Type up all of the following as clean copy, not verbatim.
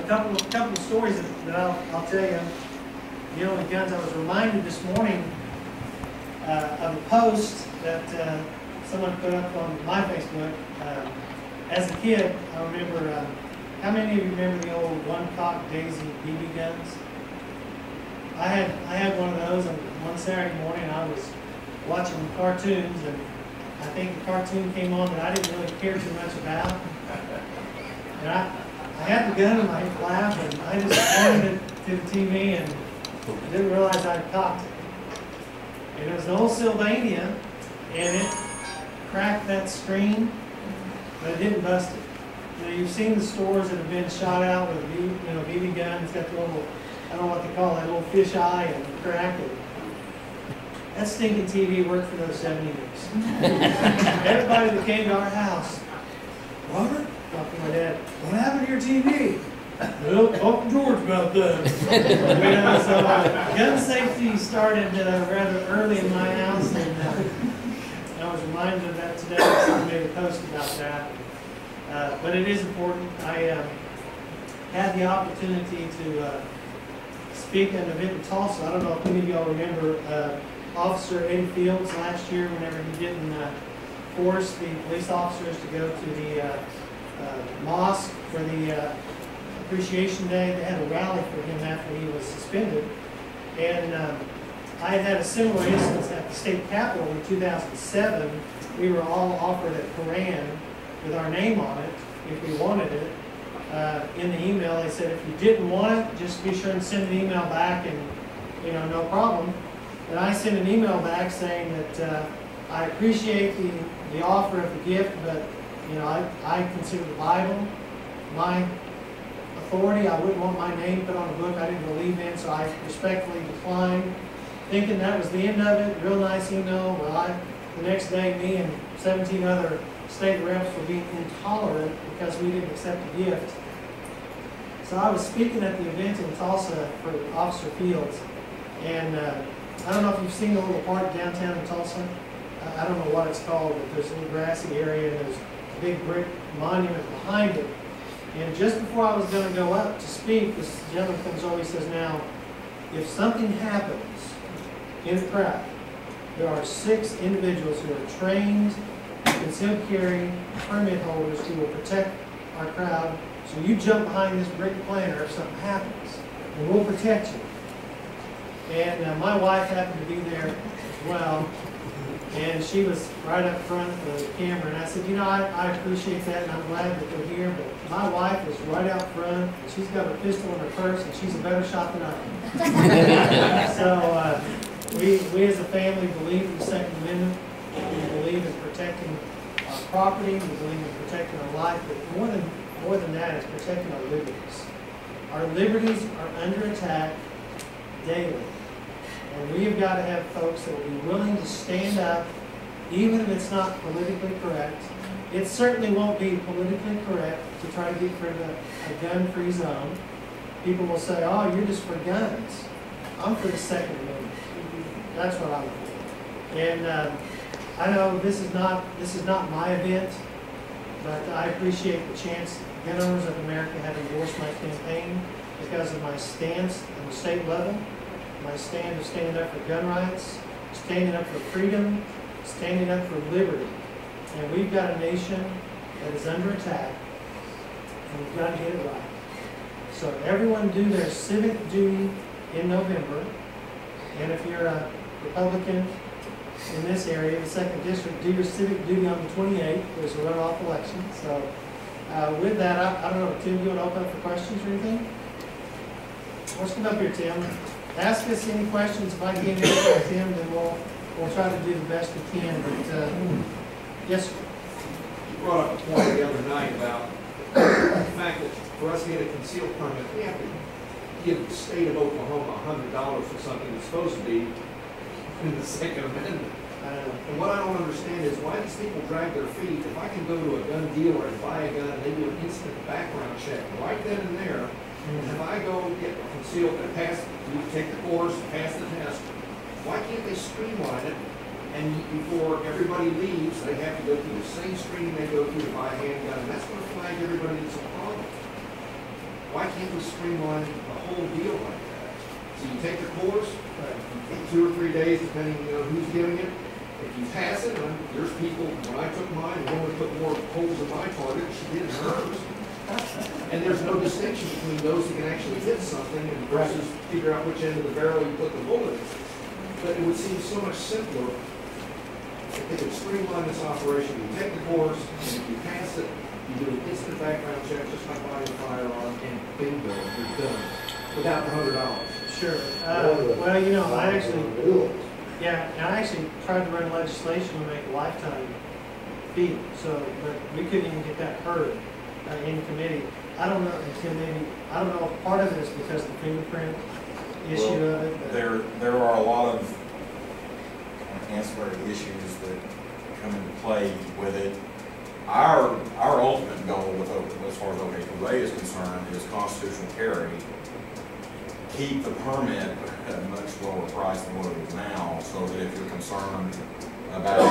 couple of stories that I'll tell you. Dealing with guns, I was reminded this morning of a post that someone put up on my Facebook. As a kid, I remember, how many of you remember the old one-cock daisy BB guns? I had one of those, and one Saturday morning I was watching cartoons, and I think a cartoon came on that I didn't really care too much about. And I had the gun in my lap, and I just pointed it to the TV and didn't realize I'd cocked it. And it was an old Sylvania, and it cracked that screen, but it didn't bust it. You know, you've seen the stores that have been shot out with a BB gun. It's got the little, I don't know what they call it, little fish eye and crack it. That stinking TV worked for those 70 years. Everybody that came to our house, Robert, talking to my dad, what happened to your TV? Well, talk to George about that. So gun safety started rather early in my house, and I was reminded of that today. Someone made a post about that. But it is important. I had the opportunity to speak at an event in Tulsa. I don't know if any of y'all remember Officer Eddie Fields last year, whenever he didn't force the police officers to go to the mosque for the Appreciation Day. They had a rally for him after he was suspended. And I had a similar instance at the state capitol in 2007. We were all offered a Quran with our name on it if we wanted it. In the email, they said if you didn't want it, just be sure and send an email back, and no problem. And I sent an email back saying that I appreciate the offer of the gift, but I consider the Bible my authority. I wouldn't want my name put on a book I didn't believe in, so I respectfully declined. Thinking that was the end of it. Real nice email. Well, the next day, me and 17 other state reps were being intolerant because we didn't accept the gift. So I was speaking at the event in Tulsa for Officer Fields, and I don't know if you've seen the little park downtown in Tulsa. I don't know what it's called, but there's a little grassy area, and there's a big brick monument behind it. And just before I was going to go up to speak, this gentleman comes over, he says, now, if something happens in the crowd, there are 6 individuals who are trained, concealed carry permit holders who will protect our crowd. So you jump behind this brick planter if something happens, and we'll protect you. And my wife happened to be there as well, and she was right up front of the camera. And I said, I appreciate that, and I'm glad that they're here, but my wife is right out front, and she's got her pistol in her purse, and she's a better shot than I am. So we as a family believe in the Second Amendment. We believe in protecting our property. We believe in protecting our life, but more than that is protecting our liberties. Our liberties are under attack daily. And we have got to have folks that will be willing to stand up, even if it's not politically correct. It certainly won't be politically correct to try to get rid of a gun-free zone. People will say, oh, you're just for guns. I'm for the Second Amendment. That's what I'm for. And I know this is not my event, but I appreciate the chance Gun Owners of America have endorsed my campaign because of my stance on the state level. My stand is standing up for gun rights, standing up for freedom, standing up for liberty. And we've got a nation that is under attack, and we've got to get it right. So everyone do their civic duty in November. And if you're a Republican in this area, the 2nd District, do your civic duty on the 28th. There's a runoff election. So with that, I don't know, Tim, you want to open up for questions or anything? Let's come up here, Tim. Ask us any questions. If I can't answer Tim, then we'll try to do the best we can. But yes, sir. You brought up a point the other night about the fact that for us to get a concealed permit, we have to give the state of Oklahoma $100 for something that's supposed to be in the Second Amendment. And what I don't understand is why these people drag their feet. If I can go to a gun dealer and buy a gun, and they do an instant background check right then and there. And if I go get a concealed and pass, you take the course, pass the test, why can't they streamline it? And before everybody leaves, they have to go through the same screening they go through to buy a handgun, and that's going to flag everybody that's a problem. why can't we streamline the whole deal like that? So you take the course, 2 or 3 days, depending, who's giving it. If you pass it, and there's people, when I took mine, the woman put more holes in my target than she did in hers. And there's no distinction between those who can actually hit something and versus figure out which end of the barrel you put the bullet in. But it would seem so much simpler if they could streamline this operation. You take the course, and if you pass it, you do an instant background check just by buying a firearm, and bingo, you're done. Without the $100. Sure. Well, I actually tried to run legislation to make a lifetime fee, but we couldn't even get that heard in committee. I don't know, Tim, I don't know if part of it is because of the fingerprint issue of it. But there are a lot of ancillary issues that come into play with it. Our ultimate goal with as far as OK-02 is concerned is constitutional carry. Keep the permit at a much lower price than what it is now, so that if you're concerned about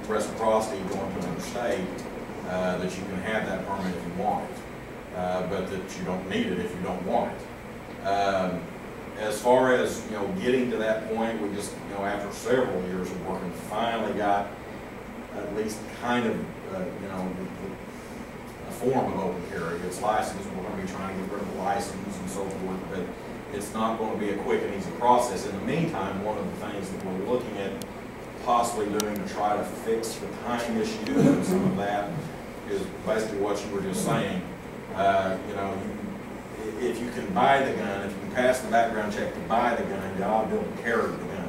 reciprocity going to another state, that you can have that permit if you want it, but that you don't need it if you don't want it. As far as getting to that point, we just after several years of working, finally got at least kind of a form of open carry. It's licensed. We're going to be trying to get rid of the license and so forth, but it's not going to be a quick and easy process. In the meantime, one of the things that we're looking at possibly doing to try to fix the time issue and some of that is basically what you were just saying. If you can buy the gun, if you can pass the background check to buy the gun, you ought to be able to carry the gun.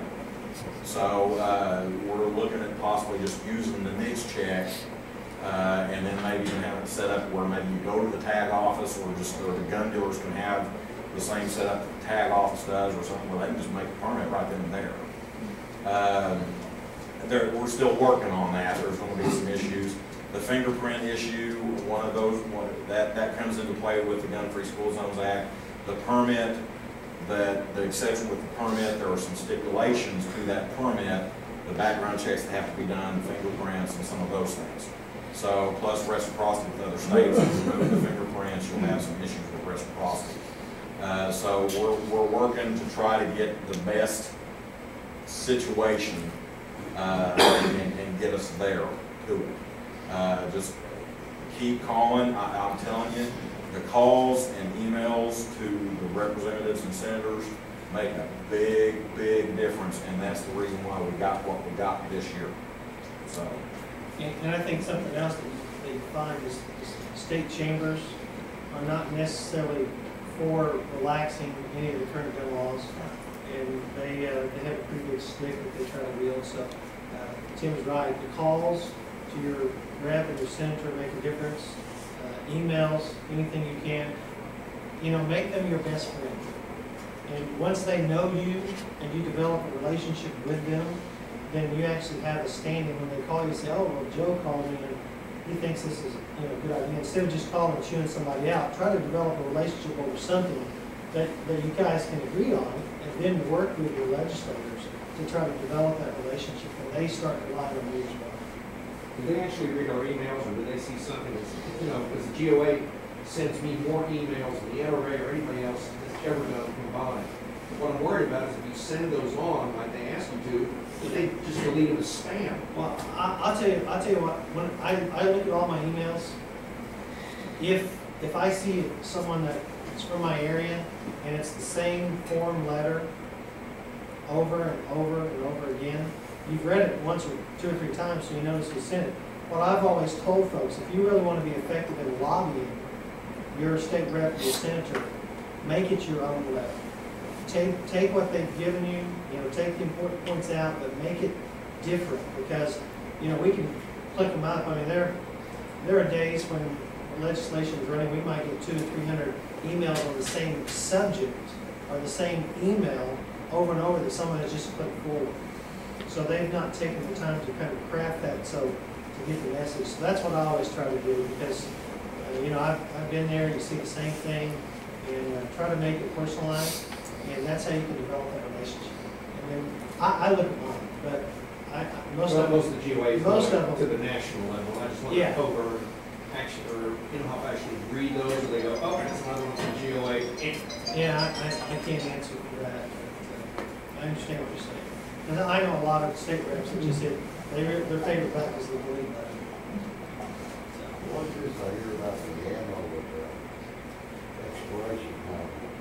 So we're looking at possibly just using the NICS check and then maybe even have it set up where maybe you go to the tag office or the gun dealers can have the same setup that the tag office does or something where they can just make the permit right then and there. We're still working on that. There's going to be some issues. The fingerprint issue, one of those, that comes into play with the Gun-Free School Zones Act. The permit, the exception with the permit, there are some stipulations to that permit, the background checks that have to be done, fingerprints, and some of those things. So, plus reciprocity with other states, if you remove the fingerprints, you'll have some issues with reciprocity. So we're working to try to get the best situation and get us there to it. Just keep calling. I'm telling you, the calls and emails to the representatives and senators make a big, big difference, and that's the reason why we got what we got this year. So, and I think something else that they find is state chambers are not necessarily for relaxing any of the current gun laws, and they have a pretty big stick that they try to wield. So Tim's right. The calls to your rep and your senator make a difference. Emails, anything you can. Make them your best friend. And once they know you and you develop a relationship with them, then you actually have a standing when they call you and say, oh, well, Joe called me and he thinks this is a good idea. Instead of just calling and chewing somebody out, try to develop a relationship over something that you guys can agree on, and then work with your legislators to try to develop that relationship, and they start relying on you as well. Do they actually read our emails, or do they see something that's, because the GOA sends me more emails than the NRA or anybody else has ever done combined. What I'm worried about is if you send those on, like they ask you to, that they just delete them as spam. Well, I'll tell you what, when I look at all my emails, if I see someone that's from my area and it's the same form letter over and over and over again, you've read it once or 2 or 3 times, so you notice who sent it. What I've always told folks, if you really want to be effective in lobbying your state rep, your senator, make it your own letter. Take what they've given you, take the important points out, but make it different, because we can click them out. I mean, there are days when legislation is running, we might get 200 or 300 emails on the same subject or the same email over and over that someone has just put forward. So they've not taken the time to kind of craft that to get the message. So that's what I always try to do, because I've been there, you see the same thing, and try to make it personalized, and that's how you can develop that relationship. And then I look at mine, but most of the GOAs most of them to the national level. I just want to over actually, or actually read those, and they go, oh, that's another one from GOA. Yeah, I can't answer for that, but I understand what you're saying. And I know a lot of state reps that just hit, their favorite button is the delete button. What's this I hear about the ammo with the exploration company?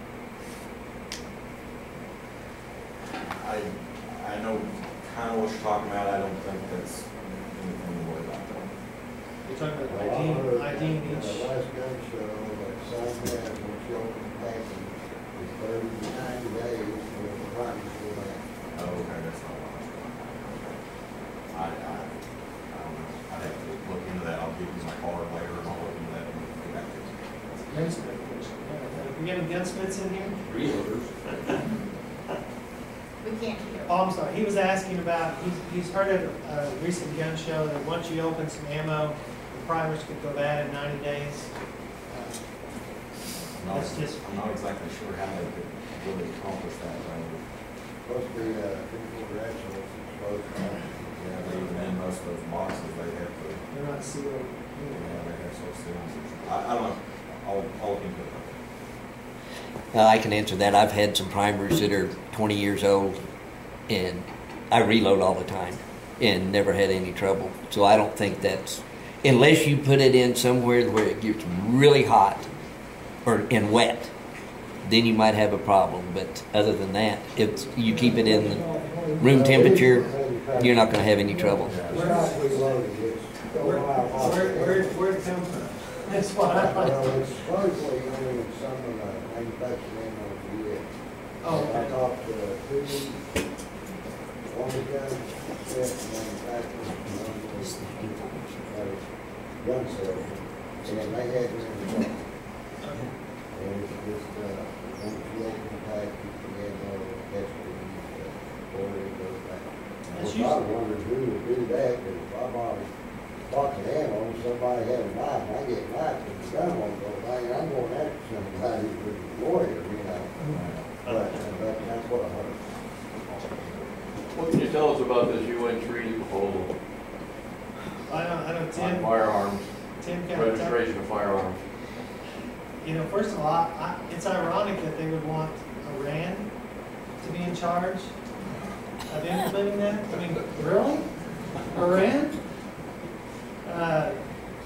I know kind of what you're talking about. I don't think that's anything to worry about. You're talking about ID each. Last gun show, like some guys will show them packing is 30 to 90 days for the price for that. Oh, okay, that's not what I don't know. I'd have to look into that. I'll give you my card later and I'll look into that and get back to you. Gunsmith question. Yeah, we getting gunsmiths in here? Reloaders. We can't hear. Oh, I'm sorry. He was asking about, he's heard of a recent gun show that once you open some ammo, the primers could go bad in 90 days. That's just. I'm not exactly sure how they could really accomplish that. Supposed to be people actually exposed to that. Yeah, but even in most of those boxes, they have to. They're not sealed. Yeah, they have sort of seals. I don't know. I'll look into it. I can answer that. I've had some primers that are 20 years old, and I reload all the time and never had any trouble. So I don't think that's, unless you put it in somewhere where it gets really hot or and wet, then you might have a problem. But other than that, if you keep it in room temperature, you're not going to have any trouble. Where'd it come from? That's what I like. Well, it's supposedly only some of the manufacturing of the U.S. Oh, I okay. talked to two, one gun manufacturer, gun salesman, and they had it in the box. And it's just, once you open the pack, you can know that's where it goes back. That's I wondered who would do that, because if I bought a box of ammo, somebody had a knife, and I get a knife, and the gun won't go bang, I'm going after somebody who's a lawyer, you know. But that's what I heard. What can you tell us about this UN treaty proposal I don't, on Tim firearms, kind of talked. registration of firearms? You know, first of all, it's ironic that they would want Iran to be in charge of implementing that. I mean, really? Iran? I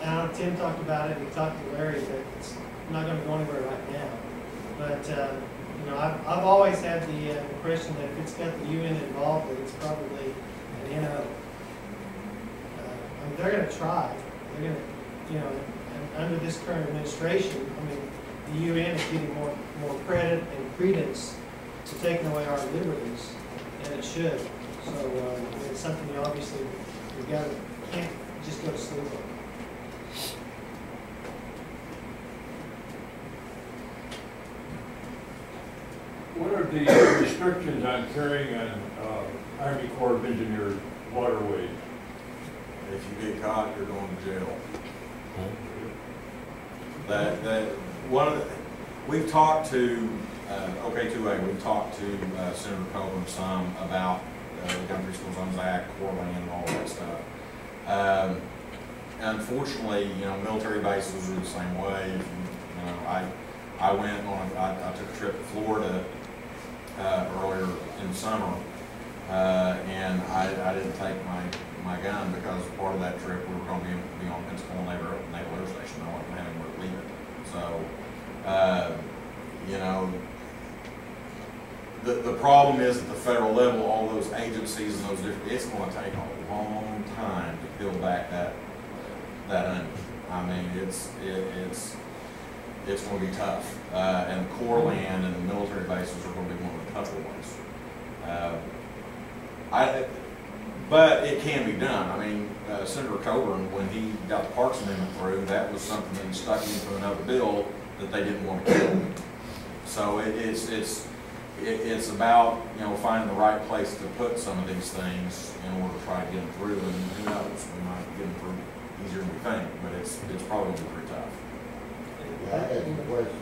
know Tim talked about it, he talked to Larry, that it's not going to go anywhere right now. But, you know, I've always had the impression that if it's got the UN involved, that it's probably an NO. I mean, they're going to try. They're going to, you know, and under this current administration, I mean, the UN is getting more credit and credence to taking away our liberties, and it should. So it's something you obviously can't just go to sleep on. What are the restrictions on carrying an Army Corps of Engineers waterways? If you get caught, you're going to jail. That one of the, we've talked to OK-02, we've talked to Senator Coburn some about the Gun Free School Zones Act, Corps land, and all that stuff. Unfortunately, you know, military bases are the same way. You know, I went on, I took a trip to Florida earlier in the summer, and I didn't take my gun because part of that trip we were going to be on Pensacola Naval Air Station. I wasn't having to leave it. So, you know, the problem is at the federal level, all those agencies and those different, it's going to take a long time to peel back that onion. I mean, it's going to be tough, and the Corps land and the military bases are going to be one of the tougher ones. But it can be done. I mean, Senator Coburn, when he got the Parks Amendment through, that was something that he stuck into another bill that they didn't want to kill. So it's about, you know, finding the right place to put some of these things in order to try to get them through. And who knows, we might get them through easier than we think, but it's probably going to be pretty tough. I had a question